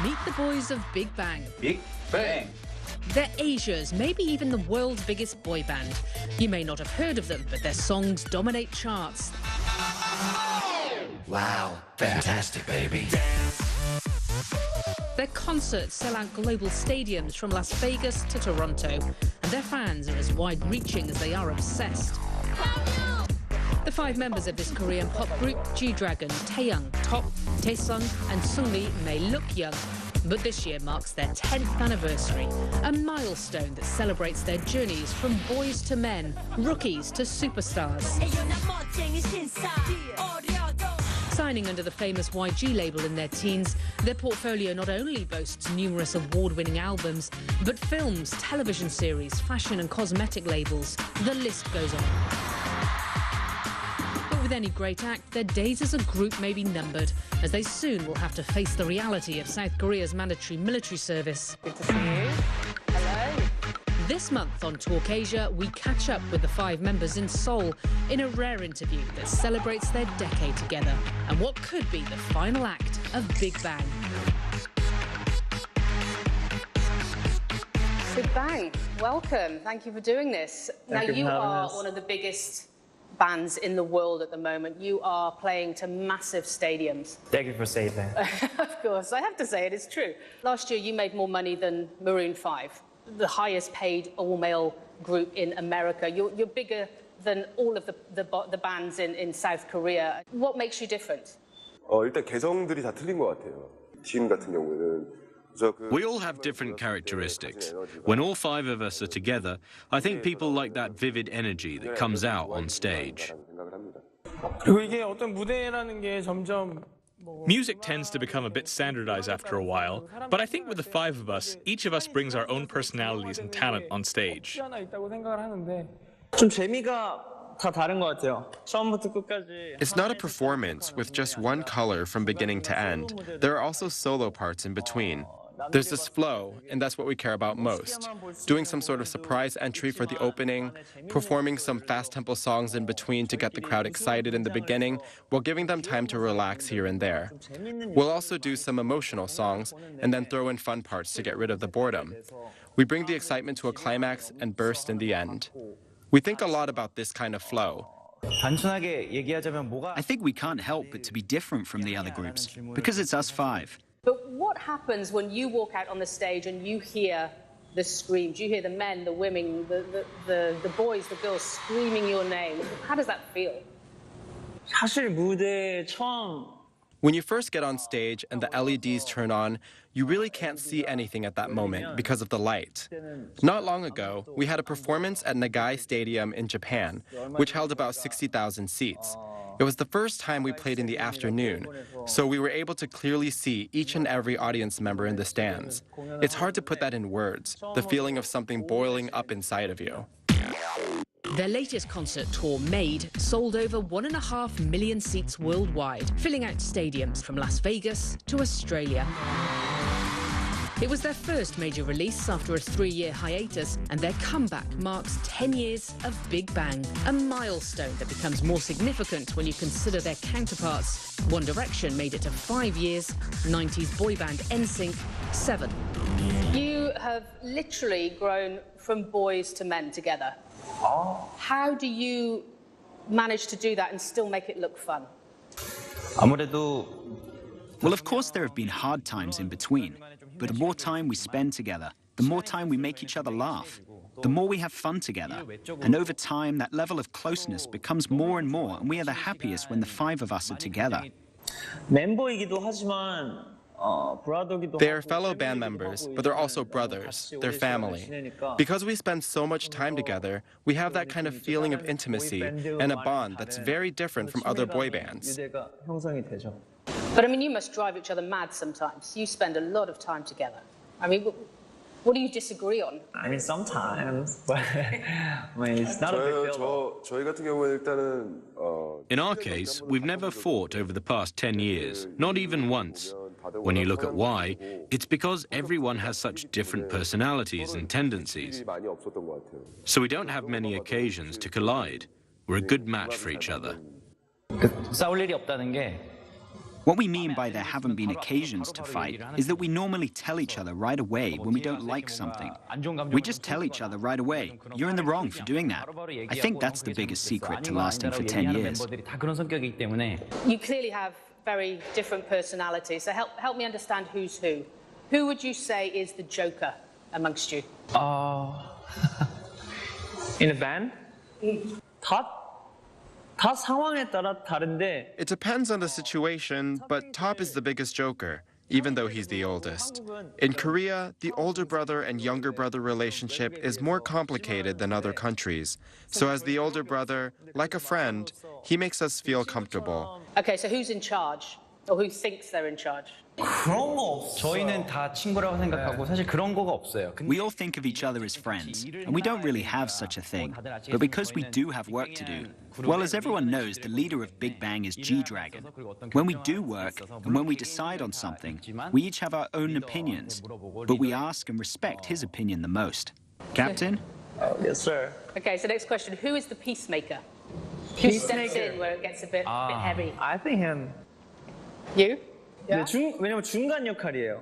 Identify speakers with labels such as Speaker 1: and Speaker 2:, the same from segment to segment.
Speaker 1: Meet the boys of Big Bang.
Speaker 2: Big Bang.
Speaker 1: They're Asia's, maybe even the world's biggest boy band. You may not have heard of them, but their songs dominate charts.
Speaker 3: Wow, fantastic, baby.
Speaker 1: Their concerts sell out global stadiums from Las Vegas to Toronto, and their fans are as wide-reaching as they are obsessed. The 5 members of this Korean pop group, G-Dragon, Taeyang, Top, Taesung and Sungmi, may look young, but this year marks their 10th anniversary, a milestone that celebrates their journeys from boys to men, rookies to superstars. Signing under the famous YG label in their teens, their portfolio not only boasts numerous award-winning albums, but films, television series, fashion and cosmetic labels. The list goes on. With any great act, their days as a group may be numbered, as they soon will have to face the reality of South Korea's mandatory military service.
Speaker 4: Good to see you. Hello.
Speaker 1: This month on Talk Asia, we catch up with the 5 members in Seoul in a rare interview that celebrates their decade together and what could be the final act of Big Bang.
Speaker 4: Big Bang, welcome. Thank you for doing this. Now, you are one of the biggest bands in the world at the moment. You are playing to massive stadiums.
Speaker 5: Thank you for saying that.
Speaker 4: Of course, I have to say it, it's true. Last year you made more money than Maroon 5, the highest paid all-male group in America. You're bigger than all of the bands in South Korea. What makes you different?
Speaker 6: 일단 개성들이 다 틀린 것 같아요. 팀 같은 경우에는
Speaker 7: We all have different characteristics. When all 5 of us are together, I think people like that vivid energy that comes out on stage.
Speaker 8: Music tends to become a bit standardized after a while, but I think with the 5 of us, each of us brings our own personalities and talent on stage.
Speaker 9: It's not a performance with just one color from beginning to end. There are also solo parts in between. There's this flow, and that's what we care about most. Doing some sort of surprise entry for the opening, performing some fast-tempo songs in between to get the crowd excited in the beginning, while giving them time to relax here and there. We'll also do some emotional songs, and then throw in fun parts to get rid of the boredom. We bring the excitement to a climax and burst in the end. We think a lot about this kind of flow.
Speaker 2: I think we can't help but to be different from the other groups, because it's us 5.
Speaker 4: But what happens when you walk out on the stage and you hear the screams? You hear the men, the women, the boys, the girls screaming your name. How does that feel?
Speaker 9: When you first get on stage and the LEDs turn on, you really can't see anything at that moment because of the light. Not long ago, we had a performance at Nagai Stadium in Japan, which held about 60,000 seats. It was the first time we played in the afternoon, so we were able to clearly see each and every audience member in the stands. It's hard to put that in words, the feeling of something boiling up inside of you.
Speaker 1: Their latest concert tour, Made, sold over 1.5 million seats worldwide, filling out stadiums from Las Vegas to Australia. It was their first major release after a 3-year hiatus, and their comeback marks 10 years of Big Bang, a milestone that becomes more significant when you consider their counterparts. One Direction made it to 5 years, 90s boy band NSYNC, 7.
Speaker 4: You have literally grown from boys to men together. How do you manage to do that and still make it look fun?
Speaker 2: Well, of course there have been hard times in between, but the more time we spend together, the more time we make each other laugh, the more we have fun together. And over time, that level of closeness becomes more and more, and we are the happiest when the 5 of us are together.
Speaker 9: They're fellow band members, but they're also brothers. They're family. Because we spend so much time together, we have that kind of feeling of intimacy and a bond that's very different from other boy bands.
Speaker 4: But I mean, you must drive each other mad sometimes. You spend a lot of time together. I mean, what do you disagree on?
Speaker 5: I mean, sometimes, but I mean, it's not a big deal.
Speaker 6: 저희 같은 경우는 일단은
Speaker 7: In our case, we've never fought over the past 10 years, not even once. When you look at why, it's because everyone has such different personalities and tendencies. So we don't have many occasions to collide. We're a good match for each other.
Speaker 5: 싸울 일이 없다는 게
Speaker 2: What we mean by there haven't been occasions to fight is that we normally tell each other right away when we don't like something. We just tell each other right away, you're in the wrong for doing that. I think that's the biggest secret to lasting for 10 years.
Speaker 4: You clearly have very different personalities, so help me understand who's who. Who would you say is the joker amongst you?
Speaker 5: In a band? 다 상황에 따라 다른데.
Speaker 9: It depends on the situation, but Top is the biggest joker, even though he's the oldest. In Korea, the older brother and younger brother relationship is more complicated than other countries. So as the older brother, like a friend, he makes us feel comfortable.
Speaker 4: Okay, so who's in charge? Or who thinks they're in charge?
Speaker 5: 그런 거 없어요. 저희는 다 친구라고 생각하고 사실 그런 거가 없어요.
Speaker 2: We all think of each other as friends, and we don't really have such a thing. But because we do have work to do, well, as everyone knows, the leader of Big Bang is G-Dragon. When we do work, and when we decide on something, we each have our own opinions, but we ask and respect his opinion the most. Captain?
Speaker 5: Yes, sir.
Speaker 4: Okay, so next question. Who is the peacemaker? Who steps in where it gets a bit heavy?
Speaker 5: I think him.
Speaker 4: You? Yeah?
Speaker 5: 왜냐면 중간 역할이에요.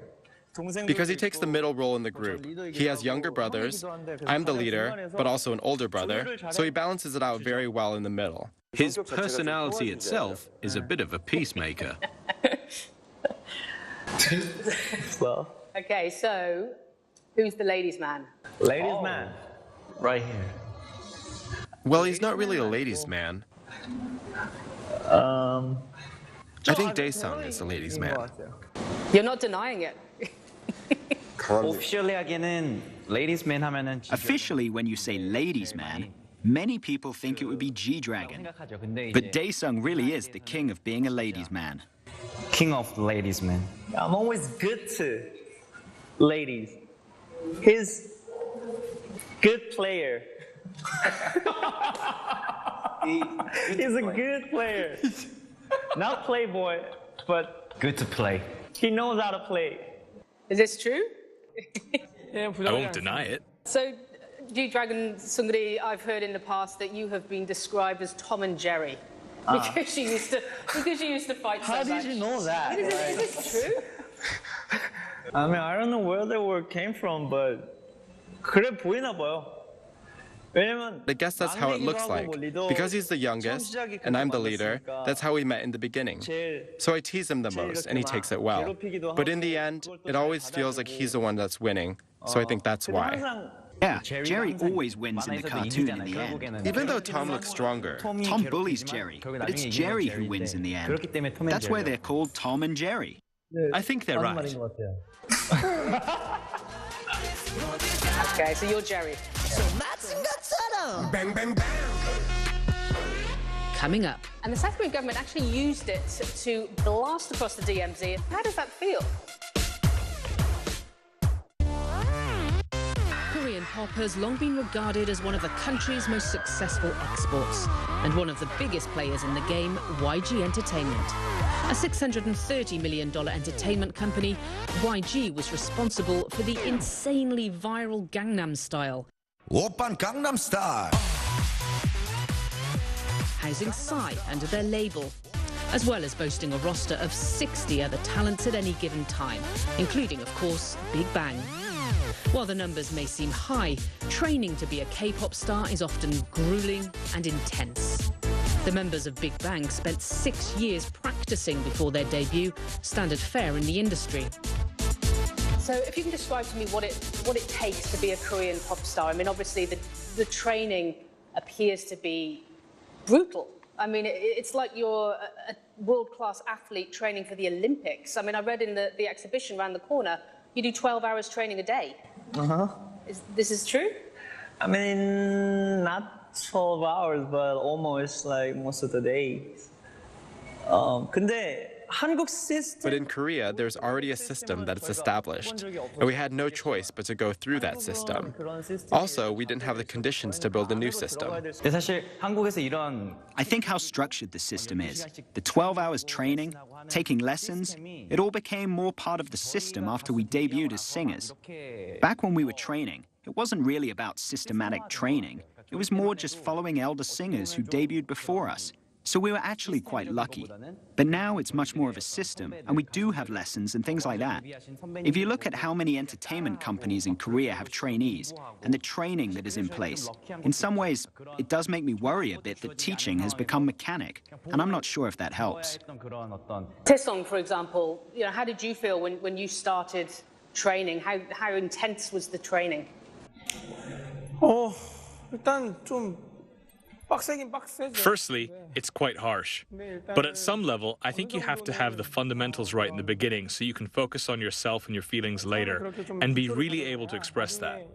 Speaker 9: Because he takes the middle role in the group. He has younger brothers, I'm the leader, but also an older brother, so he balances it out very well in the middle.
Speaker 7: His personality itself is a bit of a peacemaker.
Speaker 5: Well,
Speaker 4: Okay, so who's the ladies' man?
Speaker 5: ladies man. Right here.
Speaker 9: Well, he's not really a ladies' man. I think Daesung is the ladies' man.
Speaker 4: You're not denying it.
Speaker 5: Officially 하기에는 ladies man 하면은
Speaker 2: Officially, when you say ladies' man, many people think it would be G-Dragon. But Daesung really is the king of being a ladies' man.
Speaker 5: king of the ladies man. I'm always good to ladies. He's good player. He's a good player. Not playboy, but good to play. He knows how to play.
Speaker 4: Is this true?
Speaker 8: I won't deny it.
Speaker 4: So, G-Dragon Sungri, I've heard in the past that you have been described as Tom and Jerry. Because you used to fight so much.
Speaker 5: How did you know that?
Speaker 4: Is this true?
Speaker 5: I mean, I don't know where that word came from, but 그래 보이나 봐요.
Speaker 9: I guess that's how it looks like. Because he's the youngest, and I'm the leader, that's how we met in the beginning. So I tease him the most, and he takes it well. But in the end, it always feels like he's the one that's winning. So I think that's why.
Speaker 2: Yeah, Jerry always wins in the cartoon in the end.
Speaker 9: Even though Tom looks stronger.
Speaker 2: Tom bullies Jerry, but it's Jerry who wins in the end. That's why they're called Tom and Jerry.
Speaker 8: I think they're right.
Speaker 4: Okay, so you're Jerry.
Speaker 3: Bang, bang, bang.
Speaker 1: Coming up.
Speaker 4: And the South Korean government actually used it to blast across the DMZ. How does that feel?
Speaker 1: Korean pop has long been regarded as one of the country's most successful exports and one of the biggest players in the game, YG Entertainment. A $630 million entertainment company, YG was responsible for the insanely viral Gangnam Style,
Speaker 3: Oppan Gangnam Style.
Speaker 1: housing Psy under their label, as well as boasting a roster of 60 other talents at any given time, including, of course, Big Bang. While the numbers may seem high, training to be a K-pop star is often grueling and intense. The members of Big Bang spent 6 years practicing before their debut, standard fare in the industry.
Speaker 4: So if you can describe to me what it takes to be a Korean pop star. I mean, obviously the training appears to be brutal. I mean, it's like you're a world-class athlete training for the Olympics. I mean, I read in the exhibition around the corner, you do 12 hours training a day. This is true?
Speaker 5: I mean, not 12 hours, but almost like most of the days. 근데 한국 system.
Speaker 9: But in Korea, there's already a system that's established, and we had no choice but to go through that system. Also, we didn't have the conditions to build a new system.
Speaker 5: 사실 한국에서 이런
Speaker 2: I think how structured the system is, the 12 hours training, taking lessons, it all became more part of the system after we debuted as singers. Back when we were training, it wasn't really about systematic training. It was more just following elder singers who debuted before us. So we were actually quite lucky. But now it's much more of a system, and we do have lessons and things like that. If you look at how many entertainment companies in Korea have trainees, and the training that is in place, in some ways, it does make me worry a bit that teaching has become mechanic, and I'm not sure if that helps.
Speaker 4: Taesong, for example, how did you feel when you started training? How intense was the training?
Speaker 10: 일단 좀 빡세긴 빡세죠.
Speaker 8: Firstly, it's quite harsh. But at some level, I think you have to have the fundamentals right in the beginning so you can focus on yourself and your feelings later and be really able to express that.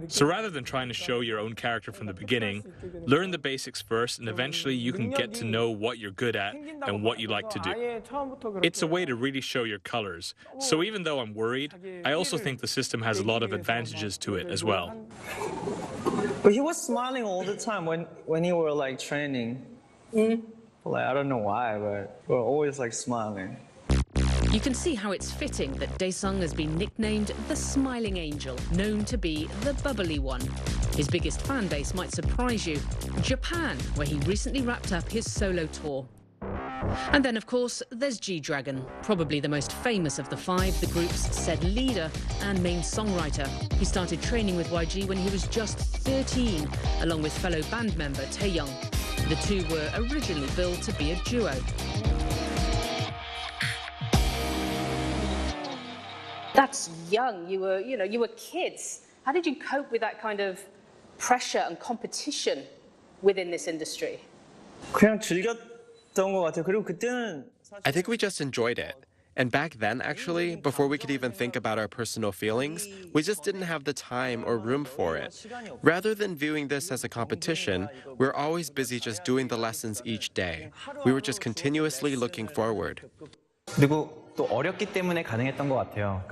Speaker 8: So rather than trying to show your own character from the beginning, learn the basics first and eventually you can get to know what you're good at and what you like to do. It's a way to really show your colors. So even though I'm worried, I also think the system has a lot of advantages to it as well.
Speaker 5: But he was smiling all the time when you were like training. Like, I don't know why, but we're always like smiling.
Speaker 1: You can see how it's fitting that Daesung has been nicknamed the Smiling Angel, known to be the bubbly one. His biggest fan base might surprise you, Japan, where he recently wrapped up his solo tour. And then, of course, there's G-Dragon, probably the most famous of the five, the group's said leader and main songwriter. He started training with YG when he was just 13, along with fellow band member Taeyoung. The two were originally billed to be a duo.
Speaker 4: That's young. You were kids. How did you cope with that kind of pressure and competition within this industry?
Speaker 5: 그냥 즐겼던 것 같아요. 그리고 그때는
Speaker 9: I think we just enjoyed it. And back then, actually, before we could even think about our personal feelings, we just didn't have the time or room for it. Rather than viewing this as a competition, we're always busy just doing the lessons each day. We were just continuously looking forward.
Speaker 5: 그리고 또 어렸기 때문에 가능했던 것 같아요.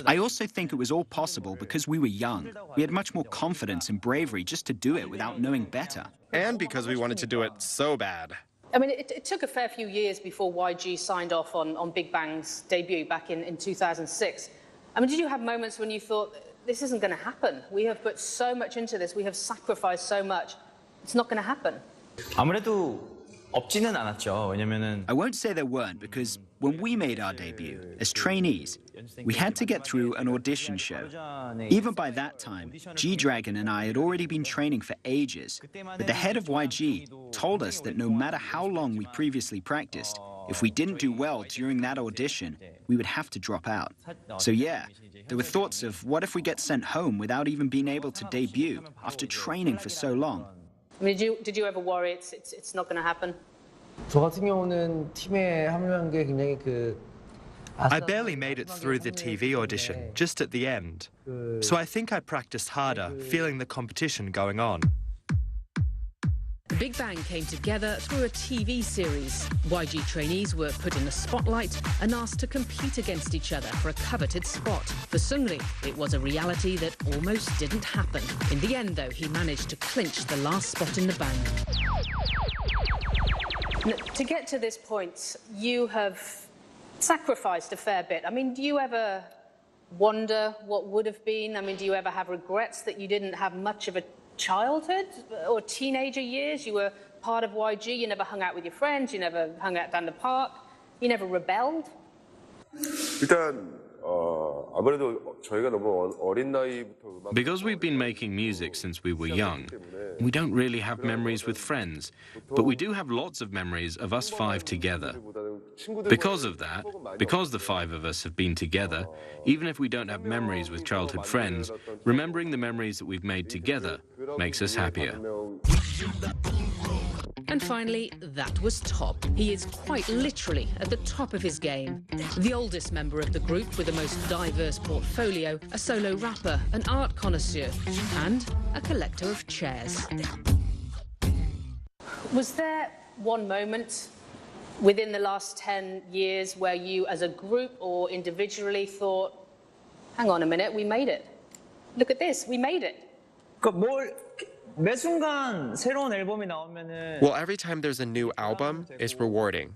Speaker 2: I also think it was all possible because we were young. We had much more confidence and bravery just to do it without knowing better.
Speaker 9: And because we wanted to do it so bad.
Speaker 4: I mean, it took a fair few years before YG signed off on Big Bang's debut back in 2006. I mean, did you have moments when you thought, this isn't going to happen? We have put so much into this. We have sacrificed so much. It's not going to happen.
Speaker 5: 아무래도 없지는 않았죠. 왜냐면은
Speaker 2: I won't say there weren't, because when we made our debut as trainees, we had to get through an audition show. Even by that time, G-Dragon and I had already been training for ages, but the head of YG told us that no matter how long we previously practiced, if we didn't do well during that audition, we would have to drop out. So yeah, there were thoughts of what if we get sent home without even being able to debut after training for so long.
Speaker 4: I mean, did you ever worry it's not going to happen?
Speaker 10: 저 같은 경우는 팀에 합류한 게 굉장히
Speaker 11: I barely made it through the TV audition, just at the end. So I think I practiced harder, feeling the competition going on.
Speaker 1: The Big Bang came together through a TV series. YG trainees were put in the spotlight and asked to compete against each other for a coveted spot. For Seungri, it was a reality that almost didn't happen. In the end, though, he managed to clinch the last spot in the band.
Speaker 4: To get to this point, you have sacrificed a fair bit. I mean, do you ever wonder what would have been? I mean, do you ever have regrets that you didn't have much of a childhood or teenager years? You were part of YG, you never hung out with your friends, you never hung out down the park, you never rebelled?
Speaker 6: 일단 아무래도 저희가 너무 어린 나이부터
Speaker 7: Because we've been making music since we were young, we don't really have memories with friends, but we do have lots of memories of us five together. Because of that, because the five of us have been together, even if we don't have memories with childhood friends, remembering the memories that we've made together makes us happier.
Speaker 1: And finally, that was Top. He is quite literally at the top of his game. The oldest member of the group with the most diverse portfolio, a solo rapper, an art connoisseur, and a collector of chairs.
Speaker 4: Was there one moment within the last 10 years where you as a group or individually thought, hang on a minute, we made it. Look at this, we made it.
Speaker 5: 매 순간 새로운 앨범이 나오면은
Speaker 9: Well, every time there's a new album, it's rewarding.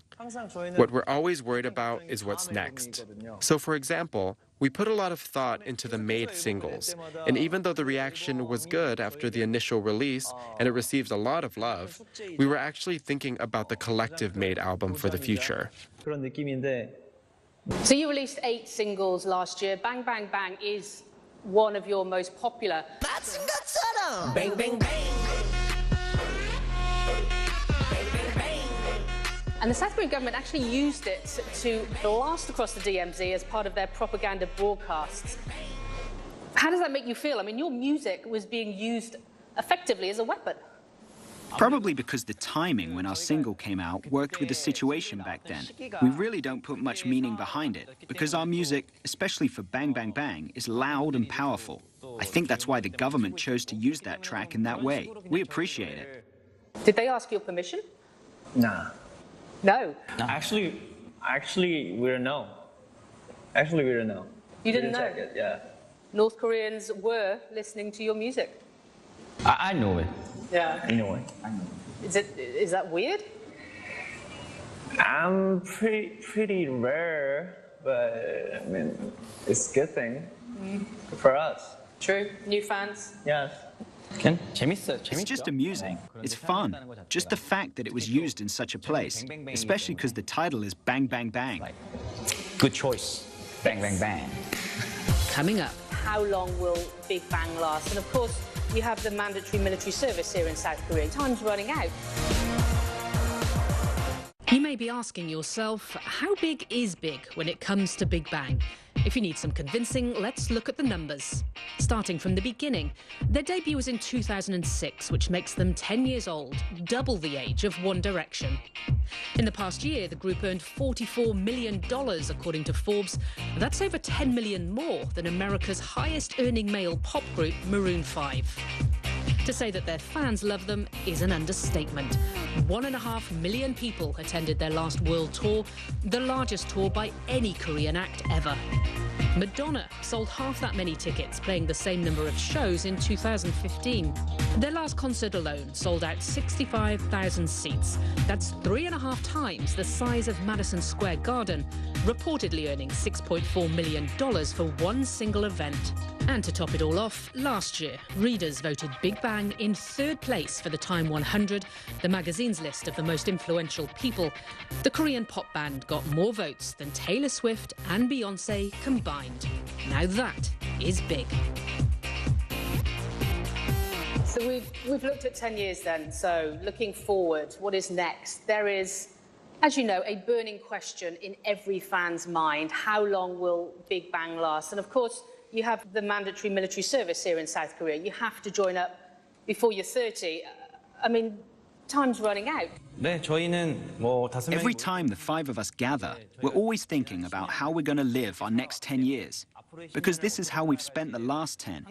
Speaker 9: What we're always worried about is what's next. So, for example, We put a lot of thought into the made singles, and even though the reaction was good after the initial release and it received a lot of love, we were actually thinking about the collective made album for the future.
Speaker 5: 그런 느낌인데.
Speaker 4: So you released 8 singles last year. Bang Bang Bang is one of your most popular.
Speaker 3: Bang, bang, bang.
Speaker 4: And the South Korean government actually used it to blast across the DMZ as part of their propaganda broadcasts. How does that make you feel? I mean, your music was being used effectively as a weapon.
Speaker 2: Probably because the timing when our single came out worked with the situation back then. We really don't put much meaning behind it, because our music, especially for Bang Bang Bang, is loud and powerful. I think that's why the government chose to use that track in that way. We appreciate it.
Speaker 4: Did they ask your permission?
Speaker 5: Nah.
Speaker 4: No.
Speaker 5: Actually, we don't know. Actually, we don't know.
Speaker 4: You didn't know?
Speaker 5: Check it, yeah.
Speaker 4: North Koreans were listening to your music.
Speaker 12: I know it.
Speaker 4: Yeah.
Speaker 5: I know it.
Speaker 4: Is that weird?
Speaker 5: I'm pretty rare, but I mean, it's a good thing for us.
Speaker 4: True. New fans?
Speaker 5: Yes.
Speaker 2: It's just amusing. It's fun. Just the fact that it was used in such a place, especially because the title is Bang Bang Bang.
Speaker 12: Good choice. Bang, bang, bang.
Speaker 1: Coming up.
Speaker 4: How long will Big Bang last? And of course, you have the mandatory military service here in South Korea. Time's running out.
Speaker 1: You may be asking yourself, how big is big when it comes to Big Bang? If you need some convincing, let's look at the numbers. Starting from the beginning, their debut was in 2006, which makes them 10 years old, double the age of One Direction. In the past year, the group earned $44 million, according to Forbes. That's over 10 million more than America's highest-earning male pop group, Maroon 5. To say that their fans love them is an understatement. 1.5 million people attended their last world tour, the largest tour by any Korean act ever. Madonna sold half that many tickets, playing the same number of shows in 2015. Their last concert alone sold out 65,000 seats. That's 3.5 times the size of Madison Square Garden, reportedly earning $6.4 million for one single event. And to top it all off, last year, readers voted Big Bang in 3rd place for the Time 100, the magazine's list of the most influential people. The Korean pop band got more votes than Taylor Swift and Beyoncé combined. Now that is big.
Speaker 4: So we've looked at 10 years then. So looking forward, what is next? There is, as you know, a burning question in every fan's mind. How long will Big Bang last? And of course, you have the mandatory military service here in South Korea. You have to join up before you're 30. I mean, time's running out.
Speaker 2: Every time the 5 of us gather, we're always thinking about how we're going to live our next 10 years. Because this is how we've spent the last 10.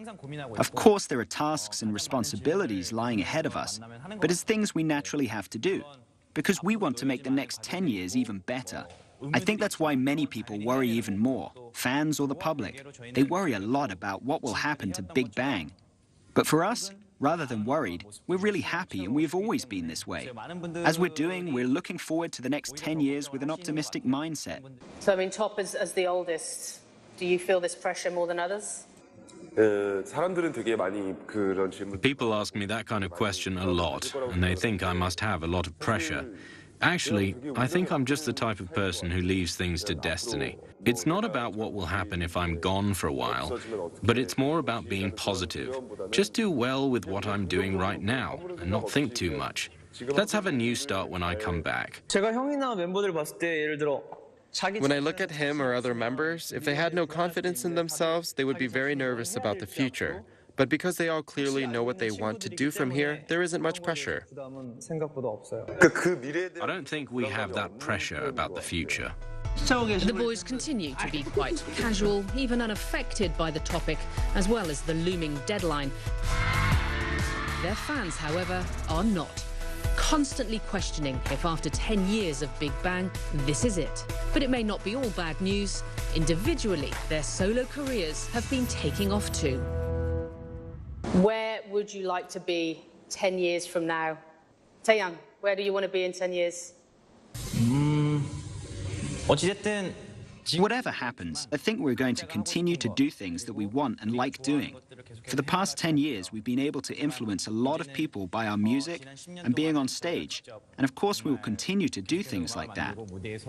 Speaker 2: Of course, there are tasks and responsibilities lying ahead of us, but it's things we naturally have to do. Because we want to make the next 10 years even better. I think that's why many people worry even more, fans or the public. They worry a lot about what will happen to Big Bang. But for us, rather than worried, we're really happy, and we've always been this way. As we're doing, we're looking forward to the next 10 years with an optimistic mindset.
Speaker 4: So, I mean, Top, as the oldest, do you feel this pressure more than others?
Speaker 7: People ask me that kind of question a lot, and they think I must have a lot of pressure. Actually, I think I'm just the type of person who leaves things to destiny. It's not about what will happen if I'm gone for a while, but it's more about being positive. Just do well with what I'm doing right now and not think too much. Let's have a new start when I come back.
Speaker 9: When I look at him or other members, if they had no confidence in themselves, they would be very nervous about the future. But because they all clearly know what they want to do from here, there isn't much pressure.
Speaker 7: I don't think we have that pressure about the future.
Speaker 1: The boys continue to be quite casual, even unaffected by the topic, as well as the looming deadline. Their fans, however, are not. Constantly questioning if after 10 years of Big Bang, this is it. But it may not be all bad news. Individually, their solo careers have been taking off too.
Speaker 4: Where would you like to be 10 years from now? Taeyang, where do you want to be in 10 years?
Speaker 2: Whatever happens, I think we're going to continue to do things that we want and like doing. For the past 10 years, we've been able to influence a lot of people by our music and being on stage. And of course, we will continue to do things like that.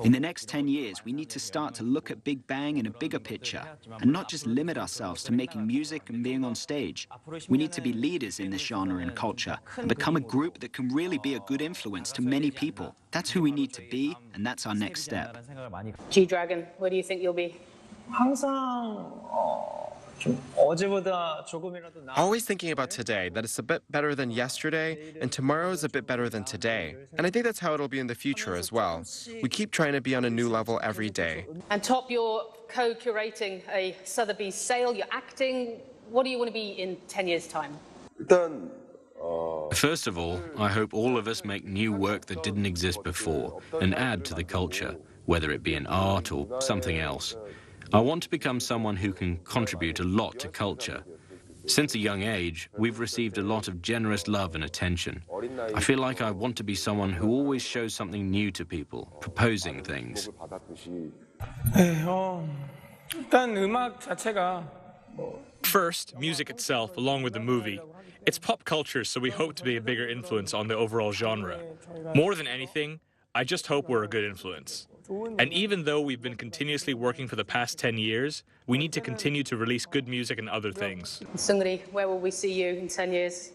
Speaker 2: In the next 10 years, we need to start to look at Big Bang in a bigger picture and not just limit ourselves to making music and being on stage. We need to be leaders in this genre and culture and become a group that can really be a good influence to many people. That's who we need to be, and that's our next step.
Speaker 4: G-Dragon, where do you think you'll be?
Speaker 9: Always thinking about today, that it's a bit better than yesterday, and tomorrow is a bit better than today. And I think that's how it'll be in the future as well. We keep trying to be on a new level every day.
Speaker 4: And Top, you're co-curating a Sotheby's sale, you're acting. What do you want to be in 10 years' time?
Speaker 7: First of all, I hope all of us make new work that didn't exist before and add to the culture, whether it be in art or something else. I want to become someone who can contribute a lot to culture. Since a young age, we've received a lot of generous love and attention. I feel like I want to be someone who always shows something new to people, proposing things.
Speaker 8: First, music itself, along with the movie. It's pop culture, so we hope to be a bigger influence on the overall genre. More than anything, I just hope we're a good influence. And even though we've been continuously working for the past 10 years, we need to continue to release good music and other things.
Speaker 4: Seungri, where will we see you in 10 years?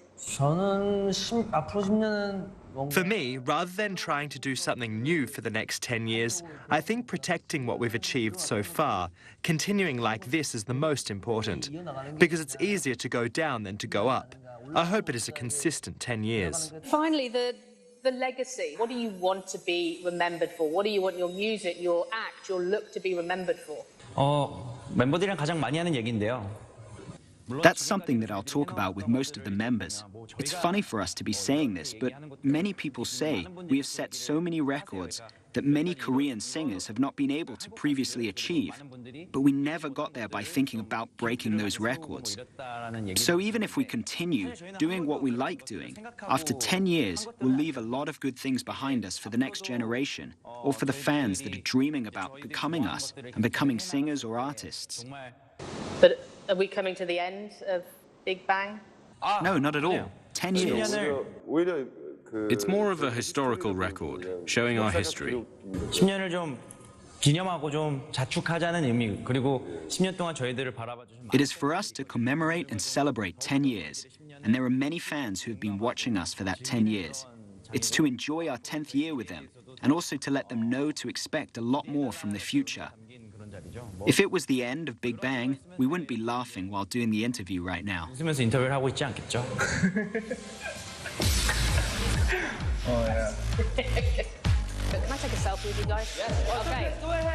Speaker 11: For me, rather than trying to do something new for the next 10 years, I think protecting what we've achieved so far, continuing like this is the most important, because it's easier to go down than to go up. I hope it is a consistent 10 years.
Speaker 4: Finally, the legacy. What do you want to be remembered for? What do you want your music, your act, your look to be remembered for?
Speaker 12: 멤버들이랑 가장 많이 하는 얘기인데요.
Speaker 2: That's something that I'll talk about with most of the members. It's funny for us to be saying this, but many people say we have set so many records that many Korean singers have not been able to previously achieve. But we never got there by thinking about breaking those records. So even if we continue doing what we like doing, after 10 years, we'll leave a lot of good things behind us for the next generation, or for the fans that are dreaming about becoming us and becoming singers or artists.
Speaker 4: But are we coming to the end of Big Bang?
Speaker 2: No, not at all. 10 years.
Speaker 7: It's more of a historical record, showing our history.
Speaker 12: 10년을 좀 기념하고 좀 자축하자는 의미, 그리고 10년 동안 저희들을 바라봐 주신
Speaker 2: It is for us to commemorate and celebrate 10 years, and there are many fans who have been watching us for that 10 years. It's to enjoy our 10th year with them, and also to let them know to expect a lot more from the future. If it was the end of Big Bang, we wouldn't be laughing while doing the interview right now.
Speaker 12: 웃으면서 인터뷰를 하고 있지 않겠죠?
Speaker 4: Can I take a selfie with you guys? Yes. Okay. Go ahead.